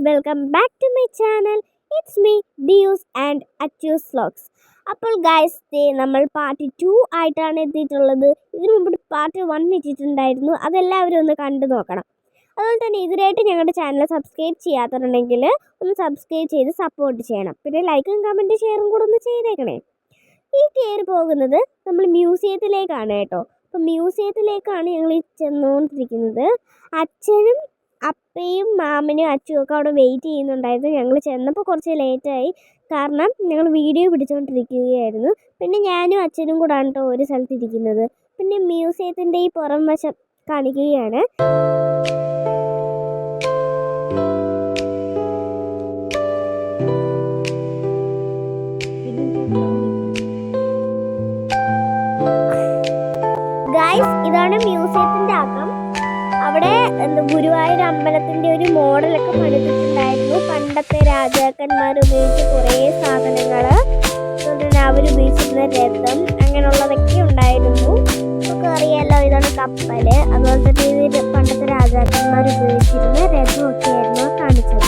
Welcome back to my channel. It's me Diyus and Achus vlogs. അപ്പോൾ guys, നമ്മൾ part 2 ആയിട്ടാണ് എത്തിയിട്ടുള്ളത്. ഇതിനു മുമ്പ് പാർട്ട് 1 ഇട്ടിട്ടുണ്ടായിരുന്നു, അതെല്ലാവരും ഒന്ന് കണ്ടു നോക്കണം. അതുപോലെ തന്നെ ഇതിനായിട്ട് ഞങ്ങളുടെ ചാനൽ സബ്സ്ക്രൈബ് ചെയ്യാത്തതുണ്ടെങ്കിൽ ഒന്ന് സബ്സ്ക്രൈബ് ചെയ്ത് സപ്പോർട്ട് ചെയ്യണം. പിന്നെ ലൈക്കും കമൻറ്റും ഷെയറും കൂടെ ഒന്ന് ചെയ്തേക്കണേ. ഈ കയറി പോകുന്നത് നമ്മൾ മ്യൂസിയത്തിലേക്കാണ് കേട്ടോ. അപ്പോൾ മ്യൂസിയത്തിലേക്കാണ് ഞങ്ങൾ ചെന്നുകൊണ്ടിരിക്കുന്നത്. അച്ഛനും അപ്പയും മാമനും അച്ഛനും ഒക്കെ അവിടെ വെയിറ്റ് ചെയ്യുന്നുണ്ടായിരുന്നു. ഞങ്ങൾ ചെന്നപ്പോൾ കുറച്ച് ലേറ്റായി, കാരണം ഞങ്ങൾ വീഡിയോ പിടിച്ചുകൊണ്ടിരിക്കുകയായിരുന്നു. പിന്നെ ഞാനും അച്ഛനും കൂടാണ് കേട്ടോ ഒരു സ്ഥലത്തിരിക്കുന്നത്. പിന്നെ മ്യൂസിയത്തിൻ്റെ ഈ പുറം വശം കാണിക്കുകയാണ്. ഗൈസ്, ഇതാണ് മ്യൂസിയത്തിൻ്റെ അകം. അവിടെ ഗുരുവായൂർ അമ്പലത്തിൻ്റെ ഒരു മോഡലൊക്കെ പണിതിട്ടുണ്ടായിരുന്നു. പണ്ടത്തെ രാജാക്കന്മാർ ഉപയോഗിച്ച കുറേ സാധനങ്ങൾ, അവരുപയോഗിച്ചിരുന്ന രഥം, അങ്ങനെയുള്ളതൊക്കെ ഉണ്ടായിരുന്നു. നമുക്ക് അറിയാമല്ലോ, ഇതാണ് കപ്പൽ. അതുപോലെ തന്നെ ഇത് പണ്ടത്തെ രാജാക്കന്മാർ ഉപയോഗിച്ചിരുന്ന രഥമൊക്കെ ആയിരുന്നു കാണിച്ചത്.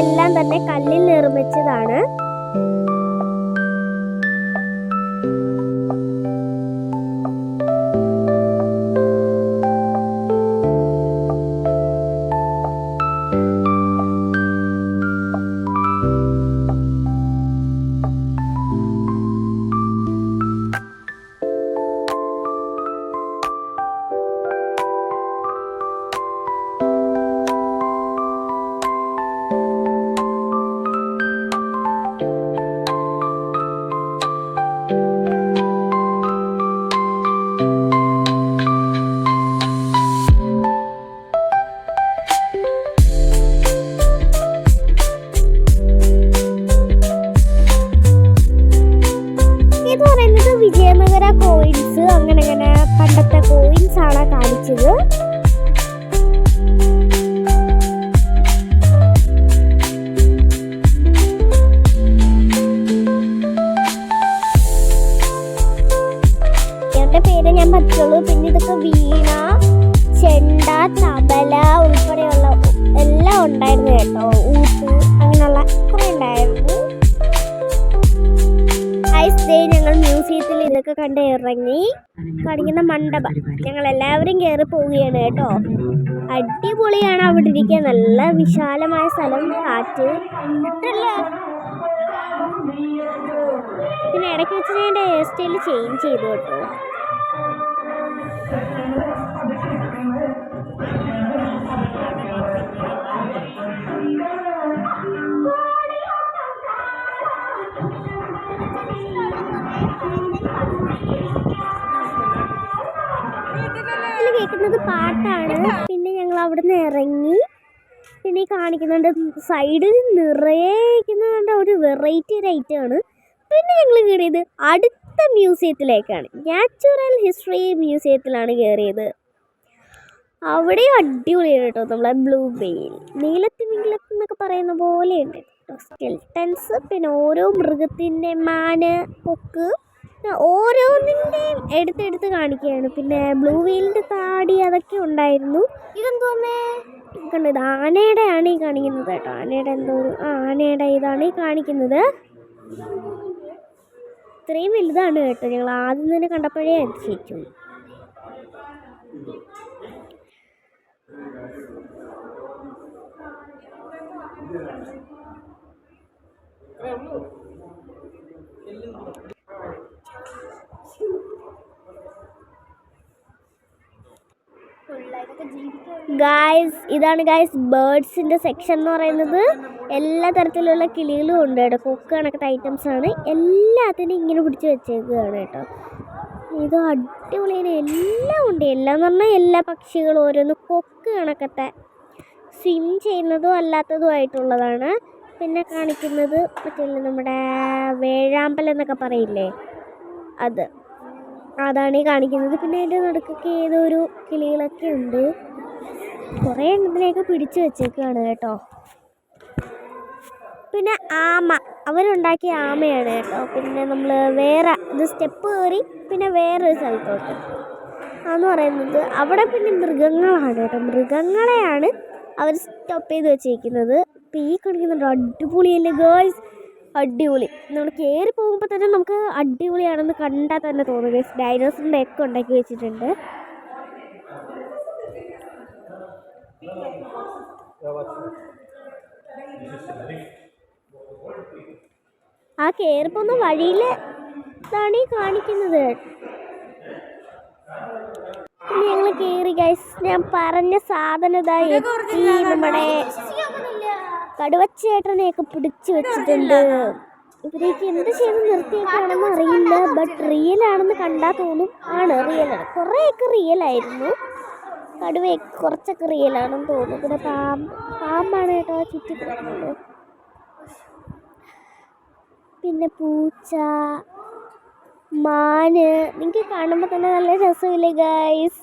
എല്ലാം തന്നെ കല്ലിൽ നിർമ്മിച്ചതാണ്. വിജയനഗര കോയിൻസ്, അങ്ങനെ പണ്ടത്തെ കോയിൻസ് ആണ് കാണിച്ചത്. എന്റെ പേര് ഞാൻ പറ്റുള്ളൂ. പിന്നെ ഇതൊക്കെ വീണ, ചെണ്ട, തബല ഉൾപ്പെടെയുള്ള എല്ലാം ഉണ്ടായിരുന്നു കേട്ടോ. ഊട്ട്, അങ്ങനെയുള്ള കുറെ ഉണ്ടായിരുന്നു. ഞങ്ങൾ മ്യൂസിയത്തിൽ ഇതൊക്കെ കണ്ട് ഇറങ്ങി. കാണിക്കുന്ന മണ്ഡപം ഞങ്ങൾ എല്ലാവരും കയറി പോവുകയാണ് കേട്ടോ. അടിപൊളിയാണ് അവിടെ ഇരിക്കാൻ, നല്ല വിശാലമായ സ്ഥലം, കാറ്റ്. പിന്നെ ഇടയ്ക്ക് വെച്ച് ഞാൻ എൻ്റെ ഹെയർ സ്റ്റൈൽ ചേഞ്ച് ചെയ്തു കേട്ടോ. കേൾക്കുന്നത് പാട്ടാണ്. പിന്നെ ഞങ്ങൾ അവിടെ നിന്ന് ഇറങ്ങി. പിന്നെ കാണിക്കുന്നുണ്ട് സൈഡിൽ നിറയെ ഇരിക്കുന്നുണ്ട്, ഒരു വെറൈറ്റി ഐറ്റമാണ്. പിന്നെ ഞങ്ങൾ കയറിയത് അടുത്ത മ്യൂസിയത്തിലേക്കാണ്. നാച്ചുറൽ ഹിസ്റ്ററി മ്യൂസിയത്തിലാണ് കയറിയത്. അവിടെയും അടിപൊളിയാണ് കേട്ടോ. നമ്മളെ ബ്ലൂ വെയിൽ നീലത്തിമിംഗലത്ത് എന്നൊക്കെ പറയുന്ന പോലെയുണ്ട് കേട്ടോ സ്കെൽട്ടൻസ്. പിന്നെ ഓരോ മൃഗത്തിൻ്റെ മാന്, കൊക്ക്, ഓരോന്നിൻ്റെയും എടുത്തെടുത്ത് കാണിക്കുകയാണ്. പിന്നെ ബ്ലൂ വെയിലിൻ്റെ താടി അതൊക്കെ ഉണ്ടായിരുന്നു. ഇതെന്തോന്നേ കണ്ടോ, ഇത് ആനയുടെ ആണ് ഈ കാണിക്കുന്നത് കേട്ടോ. ആനയുടെ എന്തോ ഒരു ആനയുടെ ഇതാണ് ഈ കാണിക്കുന്നത്. ഇത്രയും വലുതാണ് കേട്ടോ. ഞങ്ങൾ ആദ്യം തന്നെ കണ്ടപ്പോഴേ അതിശയിച്ചു. ഗായ്സ്, ഇതാണ് ഗായ്സ് ബേർഡ്സിൻ്റെ സെക്ഷൻ എന്ന് പറയുന്നത്. എല്ലാ തരത്തിലുള്ള കിളികളും ഉണ്ട് കേട്ടോ. കൊക്ക് കണക്കത്തെ ഐറ്റംസ് ആണ്. എല്ലാത്തിനും ഇങ്ങനെ പിടിച്ച് വെച്ചേക്കുകയാണ് കേട്ടോ. ഇത് അടിപൊളിയാണ്. എല്ലാം ഉണ്ട്. എല്ലാം എന്ന് പറഞ്ഞാൽ എല്ലാ പക്ഷികളും ഓരോന്ന് കൊക്ക് കണക്കത്തെ സ്വിം ചെയ്യുന്നതും അല്ലാത്തതുമായിട്ടുള്ളതാണ്. പിന്നെ കാണിക്കുന്നത് മറ്റേ നമ്മുടെ വേഴാമ്പലം എന്നൊക്കെ പറയില്ലേ, അതാണ് ഈ കാണിക്കുന്നത്. പിന്നെ അതിൻ്റെ നടുക്കൊക്കെ ഏതോ ഒരു കിളികളൊക്കെ ഉണ്ട്. കുറേ എണ്ണത്തിനെയൊക്കെ പിടിച്ചു വെച്ചേക്കാണ് കേട്ടോ. പിന്നെ ആമ, അവരുണ്ടാക്കിയ ആമയാണ് കേട്ടോ. പിന്നെ നമ്മൾ വേറെ ഇത് സ്റ്റെപ്പ് കയറി പിന്നെ വേറൊരു സ്ഥലത്തോട്ട് അതെന്ന് പറയുന്നത് അവിടെ പിന്നെ മൃഗങ്ങളാണ് കേട്ടോ. മൃഗങ്ങളെയാണ് അവർ സ്റ്റോപ്പ് ചെയ്ത് വെച്ചേക്കുന്നത്. ഇപ്പം ഈ കാണിക്കുന്നുണ്ടോ, അടിപൊളിയല്ലേ ഗേൾസ്, അടിപൊളി. നമ്മൾ കയറി പോകുമ്പോൾ തന്നെ നമുക്ക് അടിപൊളിയാണെന്ന് കണ്ടാൽ തന്നെ തോന്നും. ഡൈനോസറിൻ്റെ ഒക്കെ ഉണ്ടാക്കി വെച്ചിട്ടുണ്ട്. ആ കയറിപ്പോന്ന വഴിയിൽ ഇതാണ് ഈ കാണിക്കുന്നത്. പിന്നെ ഞങ്ങൾ കയറി ഗൈസ്. ഞാൻ പറഞ്ഞ സാധനം ഇതായി നമ്മുടെ കടുവച്ചേട്ടനെയൊക്കെ പിടിച്ചു വെച്ചിട്ടുണ്ട്. ഇവരേക്ക് എന്ത് ചെയ്ത് നിർത്തിയേക്കാണെന്ന് അറിയില്ല. ബട്ട് റിയൽ ആണെന്ന് കണ്ടാൽ തോന്നും. ആണ്, റിയലാണ്. കുറേയൊക്കെ റിയലായിരുന്നു. കടുവയൊക്കെ കുറച്ചൊക്കെ റിയലാണെന്ന് തോന്നുന്നു. പിന്നെ പാമ്പാണ് കേട്ടോ ചുറ്റി കിടക്കുന്നത്. പിന്നെ പൂച്ച, മാന്, നിങ്ങൾക്ക് കാണുമ്പോൾ തന്നെ നല്ല രസമില്ലേ ഗൈസ്.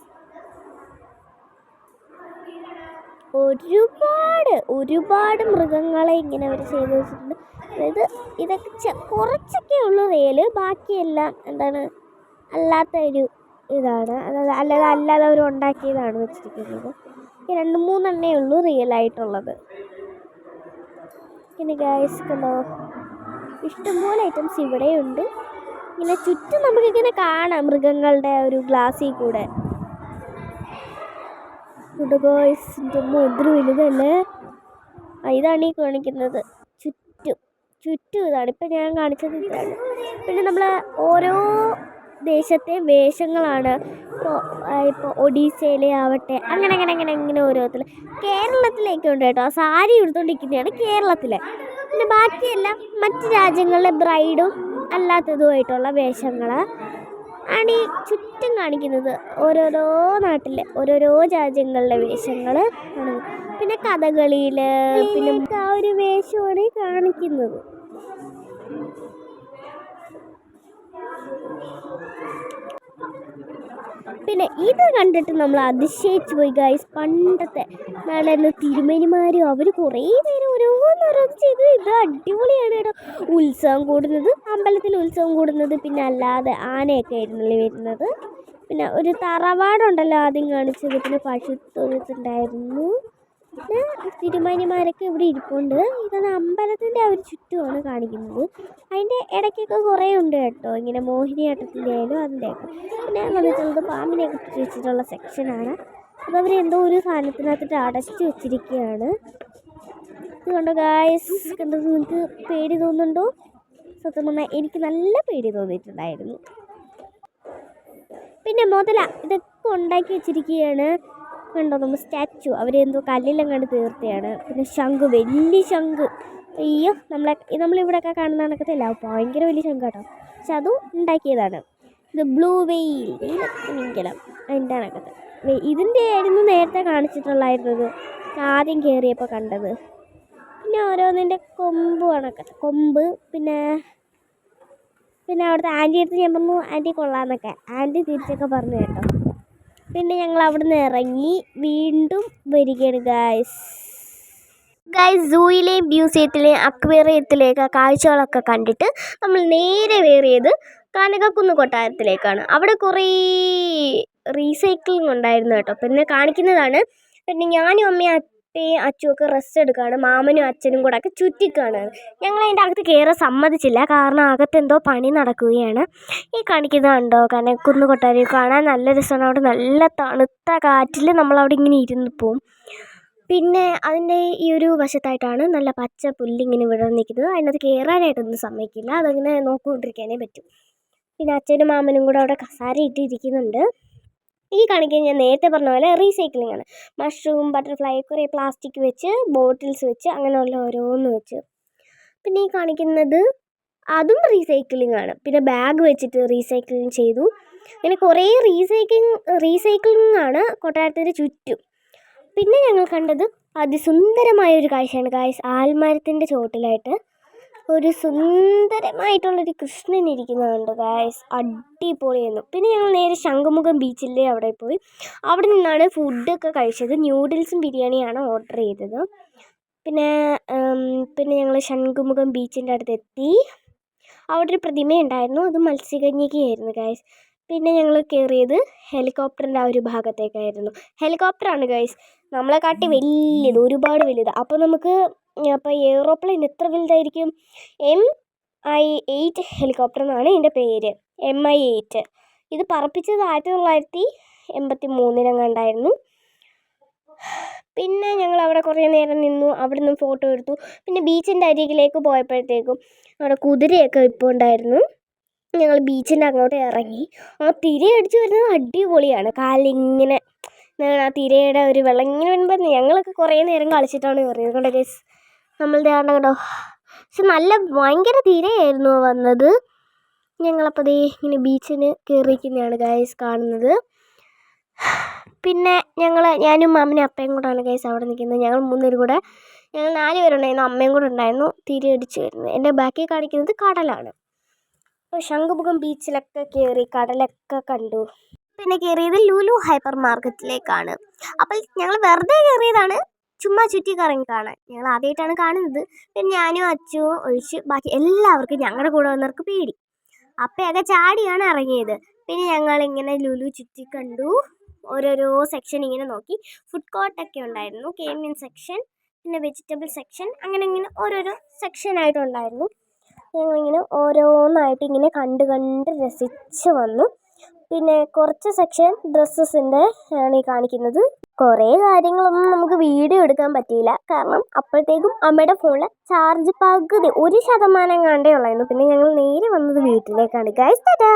ഒരുപാട് മൃഗങ്ങളെ ഇങ്ങനെ അവർ ചെയ്ത് വെച്ചിട്ടുണ്ട്. അതായത് ഇതൊക്കെ കുറച്ചൊക്കെ ഉള്ളൂ റിയൽ, ബാക്കിയെല്ലാം എന്താണ് അല്ലാത്ത ഒരു ഇതാണ്. അല്ലാതെ അവർ ഉണ്ടാക്കിയതാണ് വെച്ചിരിക്കുന്നത്. 2-3 എണ്ണേ ഉള്ളൂ റിയൽ ആയിട്ടുള്ളത്. പിന്നെ ഗൈസ് കണ്ടോ, ഇഷ്ടംപോലെ ഐറ്റംസ് ഇവിടെയുണ്ട്. ഇങ്ങനെ ചുറ്റും നമുക്കിങ്ങനെ കാണാം മൃഗങ്ങളുടെ ഒരു ഗ്ലാസ്സിൽ കൂടെ. ഗോയ്സിൻ്റെ എന്തൊരു വലുതല്ലേ. ഇതാണ് ഈ കാണിക്കുന്നത്. ചുറ്റും ഇതാണ്. ഇപ്പം ഞാൻ കാണിച്ചത് ഇതാണ്. പിന്നെ നമ്മൾ ഓരോ ദേശത്തെ വേഷങ്ങളാണ്. ഇപ്പോൾ ഒഡീസയിലെ ആവട്ടെ അങ്ങനെ ഓരോരുത്തർ. കേരളത്തിലേക്ക് ഉണ്ട് കേട്ടോ. സാരി എടുത്തുകൊണ്ടിരിക്കുന്നതാണ് കേരളത്തിലെ. പിന്നെ ബാക്കിയെല്ലാം മറ്റ് രാജ്യങ്ങളിലെ ബ്രൈഡും അല്ലാത്തതുമായിട്ടുള്ള വേഷങ്ങൾ ആണ് ഈ ചുറ്റും കാണിക്കുന്നത്. ഓരോരോ നാട്ടിലെ ഓരോരോ രാജ്യങ്ങളിലെ വേഷങ്ങൾ ആണ്. പിന്നെ കഥകളിയിൽ പിന്നെ ആ ഒരു വേഷമാണ് കാണിക്കുന്നത്. പിന്നെ ഇത് കണ്ടിട്ട് നമ്മൾ അതിശയിച്ചു പോയി ഗൈസ്. പണ്ടത്തെ നാളെ തിരുമേനിമാരും അവർ കുറേ പേര് ഓരോന്നോരോ ചെയ്ത്. ഇത് അടിപൊളിയാണ് കേട്ടോ. ഉത്സവം കൂടുന്നത്, അമ്പലത്തിൽ ഉത്സവം കൂടുന്നത്. പിന്നെ അല്ലാതെ ആനയൊക്കെ ആയിരുന്നല്ലേ വരുന്നത്. പിന്നെ ഒരു തറവാടുണ്ടല്ലോ ആദ്യം കാണിച്ചത്. പിന്നെ പശുത്തൊഴുത്തുണ്ടായിരുന്നു. പിന്നെ തിരുമേനിമാരൊക്കെ ഇവിടെ ഇരിപ്പുണ്ട്. ഇതാണ് അമ്പലത്തിൻ്റെ ആ ഒരു ചുറ്റുമാണ് കാണിക്കുന്നത്. അതിൻ്റെ ഇടയ്ക്കൊക്കെ കുറേ ഉണ്ട് കേട്ടോ. ഇങ്ങനെ മോഹിനിയാട്ടത്തിൻ്റെ ആയാലും അതിൻ്റെയൊക്കെ. പിന്നെ വന്നിട്ടുള്ളത് പാമ്പിനെയൊക്കെ പിടിച്ച് വെച്ചിട്ടുള്ള സെക്ഷനാണ്. അതവർ എന്തോ ഒരു സാധനത്തിനകത്തിട്ട് അടച്ചു വെച്ചിരിക്കുകയാണ്. ഇത് കണ്ടോ ഗായ്സ്, കണ്ടത് നിങ്ങൾക്ക് പേടി തോന്നുന്നുണ്ടോ? സത്യം പറഞ്ഞാൽ എനിക്ക് നല്ല പേടി തോന്നിയിട്ടുണ്ടായിരുന്നു. പിന്നെ മുതല ഇതൊക്കെ ഉണ്ടാക്കി വെച്ചിരിക്കുകയാണ്. കണ്ടോ നമ്മൾ സ്റ്റാച്ചു അവരെന്തോ കല്ലിലെങ്ങാണ്ട് തീർത്തയാണ്. പിന്നെ ശംഖ്, വലിയ ശംഖ്. അയ്യോ, നമ്മളിവിടെയൊക്കെ കാണുന്ന കണക്കത്തില്ല, ഭയങ്കര വലിയ ശംഖ് കേട്ടോ. പക്ഷെ അതും ഉണ്ടാക്കിയതാണ്. ഇത് ബ്ലൂ വെയിൽ നീലത്തിമിംഗലം അതിൻ്റെ കണക്കത്ത്. ഇതിൻ്റെ ആയിരുന്നു നേരത്തെ കാണിച്ചിട്ടുള്ളായിരുന്നത്, ആദ്യം കയറിയപ്പോൾ കണ്ടത്. പിന്നെ ഓരോന്നിൻ്റെ കൊമ്പ് കണക്കത്ത് കൊമ്പ്. പിന്നെ അവിടുത്തെ ആൻറ്റി അടുത്ത് ഞാൻ പറഞ്ഞു ആൻറ്റി കൊള്ളാമെന്നൊക്കെ. ആൻറ്റി തിരിച്ചൊക്കെ പറഞ്ഞു കേട്ടോ. പിന്നെ ഞങ്ങൾ അവിടെ നിന്ന് ഇറങ്ങി വീണ്ടും വരികയാണ് ഗായ്സ് സൂയിലെയും മ്യൂസിയത്തിലെയും അക്വേറിയത്തിലേക്ക് കാഴ്ചകളൊക്കെ കണ്ടിട്ട് നമ്മൾ നേരെ കയറിയത് കനകക്കുന്ന് കൊട്ടാരത്തിലേക്കാണ്. അവിടെ കുറേ റീസൈക്ലിംഗ് ഉണ്ടായിരുന്നു കേട്ടോ. പിന്നെ കാണിക്കുന്നതാണ്. പിന്നെ ഞാനും അമ്മയും അപ്പയും അച്ചുമൊക്കെ റെസ്റ്റ് എടുക്കുകയാണ്. മാമനും അച്ഛനും കൂടെ ഒക്കെ ചുറ്റിക്കാണ്. ഞങ്ങൾ അതിൻ്റെ അകത്ത് കയറാൻ സമ്മതിച്ചില്ല, കാരണം അകത്തെന്തോ പണി നടക്കുകയാണ്. ഈ കാണിക്കുന്നതുണ്ടോ കനകക്കുന്ന് കൊട്ടാരം? കാണാൻ നല്ല രസമാണ്. അവിടെ നല്ല തണുത്ത കാറ്റിൽ നമ്മളവിടെ ഇങ്ങനെ ഇരുന്ന് പോവും. പിന്നെ അതിൻ്റെ ഈ ഒരു വശത്തായിട്ടാണ് നല്ല പച്ച പുല്ലിങ്ങനെ വിടർന്നിരിക്കുന്നത്. അതിനകത്ത് കയറാനായിട്ടൊന്നും സമ്മതിക്കില്ല, അതങ്ങനെ നോക്കിക്കൊണ്ടിരിക്കാനേ പറ്റും. പിന്നെ അച്ഛനും മാമനും കൂടെ അവിടെ കസാര ഇട്ടിരിക്കുന്നുണ്ട്. ഈ കാണിക്കാൻ ഞാൻ നേരത്തെ പറഞ്ഞ പോലെ റീസൈക്ലിംഗ് ആണ്. മഷ്റൂം, ബട്ടർഫ്ലൈ, കുറേ പ്ലാസ്റ്റിക് വെച്ച്, ബോട്ടിൽസ് വെച്ച്, അങ്ങനെയുള്ള ഓരോന്ന് വെച്ച്. പിന്നെ ഈ കാണിക്കുന്നത് അതും റീസൈക്ലിംഗ് ആണ്. പിന്നെ ബാഗ് വെച്ചിട്ട് റീസൈക്ലിംഗ് ചെയ്തു. അങ്ങനെ കുറേ റീസൈക്ലിംഗ് ആണ് കൊട്ടാരത്തിന് ചുറ്റും. പിന്നെ ഞങ്ങൾ കണ്ടത് അതിസുന്ദരമായൊരു കാഴ്ചയാണ് ഗായ്സ്. ആൽമരത്തിൻ്റെ ചുവട്ടിലായിട്ട് ഒരു സുന്ദരമായിട്ടുള്ളൊരു കൃഷ്ണൻ ഇരിക്കുന്നതുണ്ട് ഗായ്സ്. അടിപൊളിയായിരുന്നു. പിന്നെ ഞങ്ങൾ നേരെ ശംഖുമുഖം ബീച്ചിലെ അവിടെ പോയി. അവിടെ നിന്നാണ് ഫുഡൊക്കെ കഴിച്ചത്. ന്യൂഡിൽസും ബിരിയാണിയാണ് ഓർഡർ ചെയ്തത്. പിന്നെ ഞങ്ങൾ ശംഖുമുഖം ബീച്ചിൻ്റെ അടുത്തെത്തി. അവിടെ ഒരു പ്രതിമയുണ്ടായിരുന്നു, അത് മത്സ്യകന്യകയായിരുന്നു ഗായ്സ്. പിന്നെ ഞങ്ങൾ കയറിയത് ഹെലികോപ്റ്ററിൻ്റെ ആ ഒരു ഭാഗത്തേക്കായിരുന്നു. ഹെലികോപ്റ്ററാണ് ഗൈസ്, നമ്മളെ കാട്ടി വലിയത്, ഒരുപാട് വലുത്. അപ്പോൾ നമുക്ക് അപ്പോൾ എയ്റോപ്ലെയിൻ എത്ര വലുതായിരിക്കും? MI-8 ഹെലികോപ്റ്റർ എന്നാണ് ഇതിൻ്റെ പേര്. MI-8 ഇത് പറപ്പിച്ചത് 1983 പിന്നെ ഞങ്ങൾ അവിടെ കുറേ നേരം നിന്നു. അവിടെ നിന്ന് ഫോട്ടോ എടുത്തു. പിന്നെ ബീച്ചിൻ്റെ അരികിലേക്ക് പോയപ്പോഴത്തേക്കും അവിടെ കുതിരയൊക്കെ ഇപ്പോൾ ഉണ്ടായിരുന്നു. ഞങ്ങൾ ബീച്ചിൻ്റെ അങ്ങോട്ട് ഇറങ്ങി. ആ തിരയടിച്ച് വരുന്നത് അടിപൊളിയാണ്. കാലിങ്ങനെ ആ തിരയുടെ ഒരു വെള്ളം ഇങ്ങനെ വരുമ്പോൾ ഞങ്ങളൊക്കെ കുറേ നേരം കളിച്ചിട്ടാണ് കയറിയത്. കണ്ടോ ഗൈസ്, നമ്മളുടെ കണ്ടോ. പക്ഷെ നല്ല ഭയങ്കര തിരയായിരുന്നു വന്നത്. ഞങ്ങളപ്പോൾ ദേ ഇങ്ങനെ ബീച്ചിന് കയറിയിരിക്കുന്നതാണ് ഗൈസ് കാണുന്നത്. പിന്നെ ഞാനും മാമനും അപ്പയും കൂടെയാണ് ഗൈസ് അവിടെ നിൽക്കുന്നത്. ഞങ്ങൾ 3 പേരും കൂടെ, ഞങ്ങൾ 4 പേരുണ്ടായിരുന്നു, അമ്മയും കൂടെ ഉണ്ടായിരുന്നു. തിരയടിച്ച് വരുന്നത്. എൻ്റെ ബാക്കി കാണിക്കുന്നത് കടലാണ്. അപ്പോൾ ശംഖുമുഖം ബീച്ചിലൊക്കെ കയറി കടലൊക്കെ കണ്ടു. പിന്നെ കയറിയത് ലുലു ഹൈപ്പർ മാർക്കറ്റിലേക്കാണ്. അപ്പോൾ ഞങ്ങൾ വെറുതെ കയറിയതാണ്, ചുമ്മാ ചുറ്റി കറങ്ങി കാണാൻ. ഞങ്ങൾ ആദ്യമായിട്ടാണ് കാണുന്നത്. പിന്നെ ഞാനും അച്ചുവും ഒഴിച്ച് ബാക്കി എല്ലാവർക്കും, ഞങ്ങളുടെ കൂടെ വന്നവർക്ക് പേടി. അപ്പയൊക്കെ ചാടിയാണ് ഇറങ്ങിയത്. പിന്നെ ഞങ്ങളിങ്ങനെ ലുലു ചുറ്റി കണ്ടു. ഓരോരോ സെക്ഷൻ ഇങ്ങനെ നോക്കി. ഫുഡ് കോർട്ടൊക്കെ ഉണ്ടായിരുന്നു, കേമിൻ സെക്ഷൻ, പിന്നെ വെജിറ്റബിൾ സെക്ഷൻ, അങ്ങനെ ഇങ്ങനെ ഓരോരോ സെക്ഷനായിട്ടുണ്ടായിരുന്നു. ഞങ്ങളിങ്ങനെ ഓരോന്നായിട്ട് ഇങ്ങനെ കണ്ട് രസിച്ച് വന്നു. പിന്നെ കുറച്ച് സെക്ഷൻ ഡ്രസ്സസിൻ്റെ ആണ് ഈ കാണിക്കുന്നത്. കുറേ കാര്യങ്ങളൊന്നും നമുക്ക് വീഡിയോ എടുക്കാൻ പറ്റിയില്ല, കാരണം അപ്പോഴത്തേക്കും അമ്മയുടെ ഫോണിൽ ചാർജ് പകുതി 1% കണ്ടേ ഉള്ളായിരുന്നു. പിന്നെ ഞങ്ങൾ നേരെ വന്നത് വീട്ടിലേക്കാണ് ഗൈസ്. ടാറ്റാ.